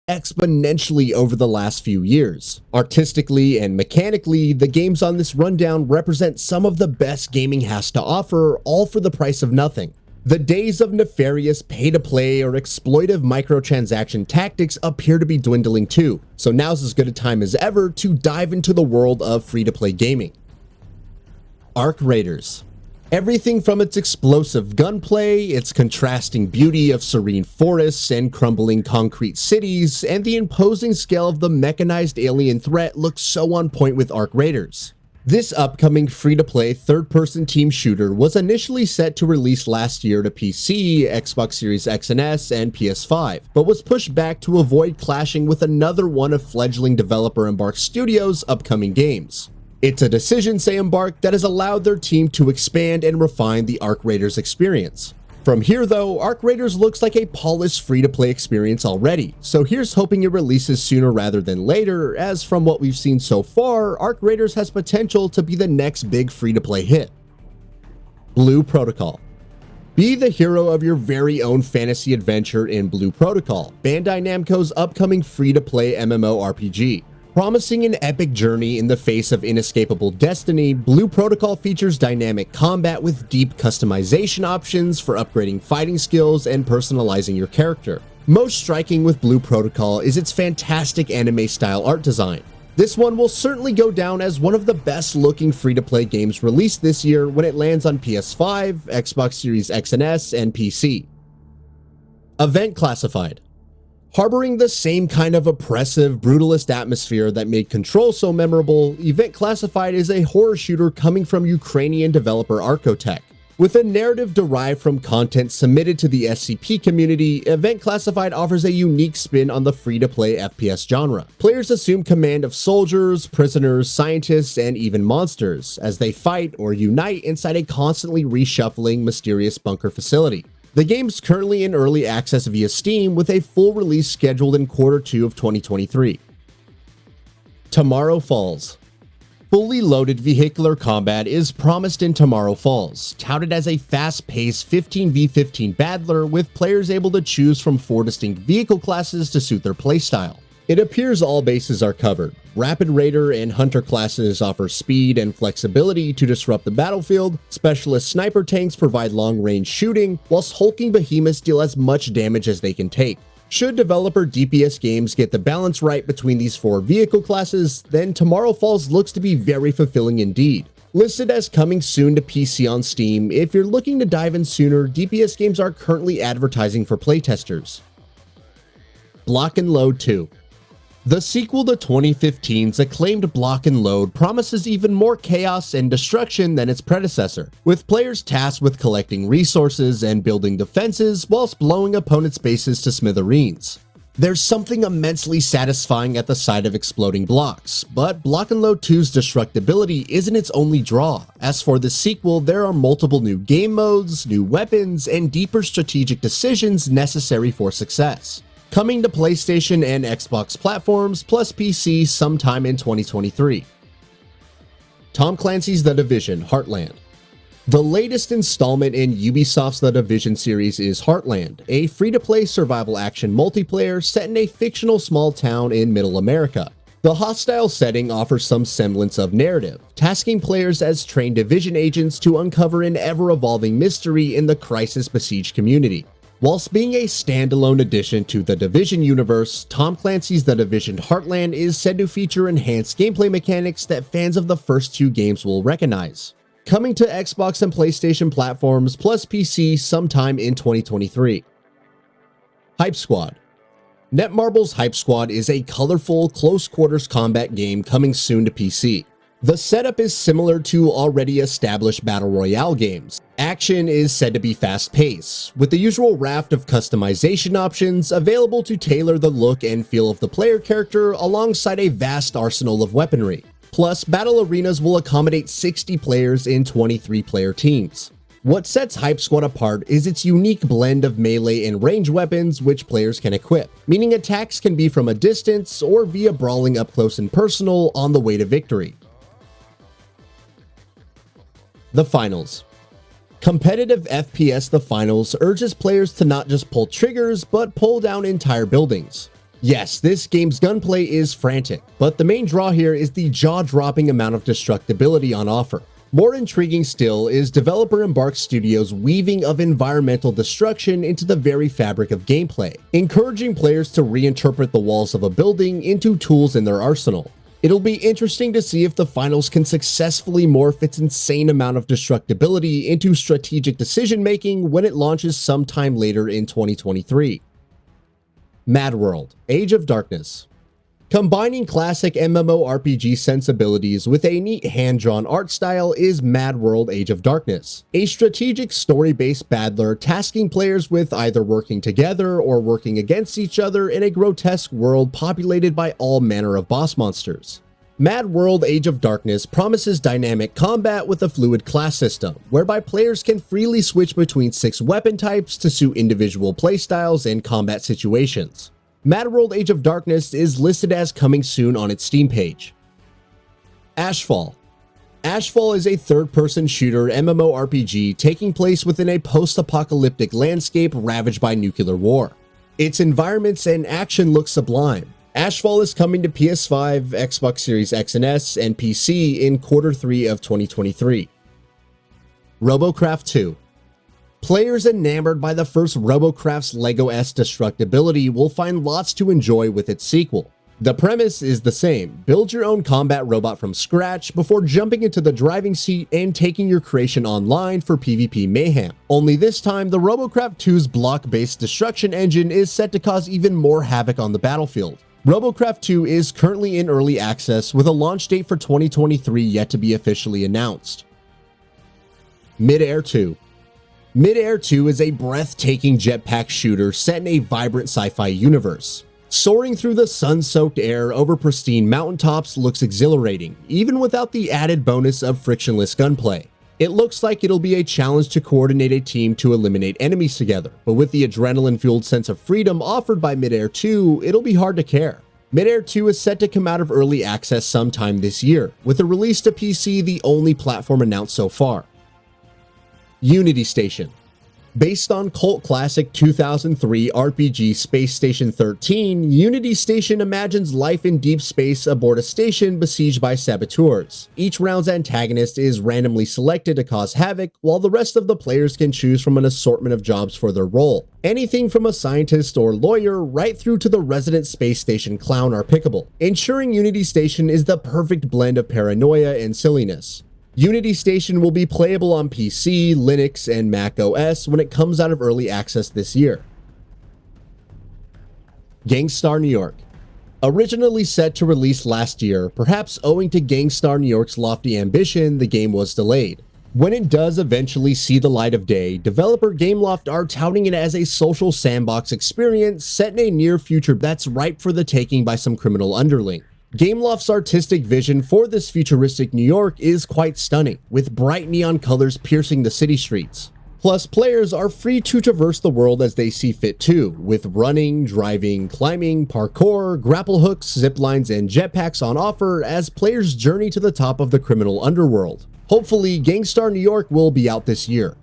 exponentially over the last few years. Artistically and mechanically, the games on this rundown represent some of the best gaming has to offer, all for the price of nothing. The days of nefarious pay-to-play or exploitive microtransaction tactics appear to be dwindling too, so now's as good a time as ever to dive into the world of free-to-play gaming. Arc Raiders. Everything from its explosive gunplay, its contrasting beauty of serene forests and crumbling concrete cities, and the imposing scale of the mechanized alien threat looks so on point with Arc Raiders. This upcoming free-to-play third-person team shooter was initially set to release last year to PC, Xbox Series X and S, and PS5, but was pushed back to avoid clashing with another one of fledgling developer Embark Studios' upcoming games. It's a decision, say Embark, that has allowed their team to expand and refine the Arc Raiders experience. From here though, Arc Raiders looks like a polished free-to-play experience already, so here's hoping it releases sooner rather than later, as from what we've seen so far, Arc Raiders has potential to be the next big free-to-play hit. Blue Protocol. Be the hero of your very own fantasy adventure in Blue Protocol, Bandai Namco's upcoming free-to-play MMORPG. Promising an epic journey in the face of inescapable destiny, Blue Protocol features dynamic combat with deep customization options for upgrading fighting skills and personalizing your character. Most striking with Blue Protocol is its fantastic anime-style art design. This one will certainly go down as one of the best-looking free-to-play games released this year when it lands on PS5, Xbox Series X and S, and PC. Event Classified. Harboring the same kind of oppressive, brutalist atmosphere that made Control so memorable, Event Classified is a horror shooter coming from Ukrainian developer Arcotech. With a narrative derived from content submitted to the SCP community, Event Classified offers a unique spin on the free-to-play FPS genre. Players assume command of soldiers, prisoners, scientists, and even monsters, as they fight or unite inside a constantly reshuffling, mysterious bunker facility. The game's currently in early access via Steam, with a full release scheduled in Q2 of 2023. Tomorrow Falls. Fully loaded vehicular combat is promised in Tomorrow Falls, touted as a fast-paced 15v15 battler with players able to choose from 4 distinct vehicle classes to suit their playstyle. It appears all bases are covered. Rapid Raider and Hunter classes offer speed and flexibility to disrupt the battlefield, specialist sniper tanks provide long-range shooting, whilst hulking behemoths deal as much damage as they can take. Should developer DPS Games get the balance right between these 4 vehicle classes, then Tomorrow Falls looks to be very fulfilling indeed. Listed as coming soon to PC on Steam, if you're looking to dive in sooner, DPS Games are currently advertising for playtesters. Block and Load 2. The sequel to 2015's acclaimed Block and Load promises even more chaos and destruction than its predecessor, with players tasked with collecting resources and building defenses whilst blowing opponents' bases to smithereens. There's something immensely satisfying at the sight of exploding blocks, but Block and Load 2's destructibility isn't its only draw. As for the sequel, there are multiple new game modes, new weapons, and deeper strategic decisions necessary for success. Coming to PlayStation and Xbox platforms, plus PC sometime in 2023. Tom Clancy's The Division: Heartland. The latest installment in Ubisoft's The Division series is Heartland, a free-to-play survival action multiplayer set in a fictional small town in Middle America. The hostile setting offers some semblance of narrative, tasking players as trained Division agents to uncover an ever-evolving mystery in the crisis-besieged community. Whilst being a standalone addition to the Division universe, Tom Clancy's The Division: Heartland is said to feature enhanced gameplay mechanics that fans of the first 2 games will recognize. Coming to Xbox and PlayStation platforms plus PC sometime in 2023. Hype Squad. Netmarble's Hype Squad is a colorful, close-quarters combat game coming soon to PC. The setup is similar to already established Battle Royale games. Action is said to be fast-paced, with the usual raft of customization options available to tailor the look and feel of the player character alongside a vast arsenal of weaponry. Plus, battle arenas will accommodate 60 players in 23-player teams. What sets Hype Squad apart is its unique blend of melee and range weapons which players can equip, meaning attacks can be from a distance or via brawling up close and personal on the way to victory. The Finals. Competitive FPS The Finals urges players to not just pull triggers, but pull down entire buildings. Yes, this game's gunplay is frantic, but the main draw here is the jaw-dropping amount of destructibility on offer. More intriguing still is developer Embark Studios' weaving of environmental destruction into the very fabric of gameplay, encouraging players to reinterpret the walls of a building into tools in their arsenal. It'll be interesting to see if the finals can successfully morph its insane amount of destructibility into strategic decision-making when it launches sometime later in 2023. Mad World: Age of Darkness. Combining classic MMORPG sensibilities with a neat hand-drawn art style is Mad World: Age of Darkness, a strategic story-based battler tasking players with either working together or working against each other in a grotesque world populated by all manner of boss monsters. Mad World: Age of Darkness promises dynamic combat with a fluid class system, whereby players can freely switch between 6 weapon types to suit individual playstyles and combat situations. Mad World: Age of Darkness is listed as coming soon on its Steam page. Ashfall. Ashfall is a third-person shooter MMORPG taking place within a post-apocalyptic landscape ravaged by nuclear war. Its environments and action look sublime. Ashfall is coming to PS5, Xbox Series X and S, and PC in Q3 of 2023. Robocraft 2. Players enamored by the first Robocraft's LEGO-esque destructibility will find lots to enjoy with its sequel. The premise is the same: build your own combat robot from scratch before jumping into the driving seat and taking your creation online for PvP mayhem. Only this time, the Robocraft 2's block-based destruction engine is set to cause even more havoc on the battlefield. Robocraft 2 is currently in early access with a launch date for 2023 yet to be officially announced. Mid-Air 2. Mid-Air 2 is a breathtaking jetpack shooter set in a vibrant sci-fi universe. Soaring through the sun-soaked air over pristine mountaintops looks exhilarating, even without the added bonus of frictionless gunplay. It looks like it'll be a challenge to coordinate a team to eliminate enemies together, but with the adrenaline-fueled sense of freedom offered by Mid-Air 2, it'll be hard to care. Mid-Air 2 is set to come out of early access sometime this year, with a release to PC the only platform announced so far. Unity Station. Based on cult classic 2003 RPG Space Station 13, Unity Station imagines life in deep space aboard a station besieged by saboteurs. Each round's antagonist is randomly selected to cause havoc, while the rest of the players can choose from an assortment of jobs for their role. Anything from a scientist or lawyer right through to the resident space station clown are pickable, ensuring Unity Station is the perfect blend of paranoia and silliness. Unity Station will be playable on PC, Linux, and Mac OS when it comes out of early access this year. Gangstar New York. Originally set to release last year, perhaps owing to Gangstar New York's lofty ambition, the game was delayed. When it does eventually see the light of day, developer Gameloft are touting it as a social sandbox experience set in a near future that's ripe for the taking by some criminal underling. Gameloft's artistic vision for this futuristic New York is quite stunning, with bright neon colors piercing the city streets. Plus, players are free to traverse the world as they see fit too, with running, driving, climbing, parkour, grapple hooks, zip lines, and jetpacks on offer as players journey to the top of the criminal underworld. Hopefully, Gangstar New York will be out this year.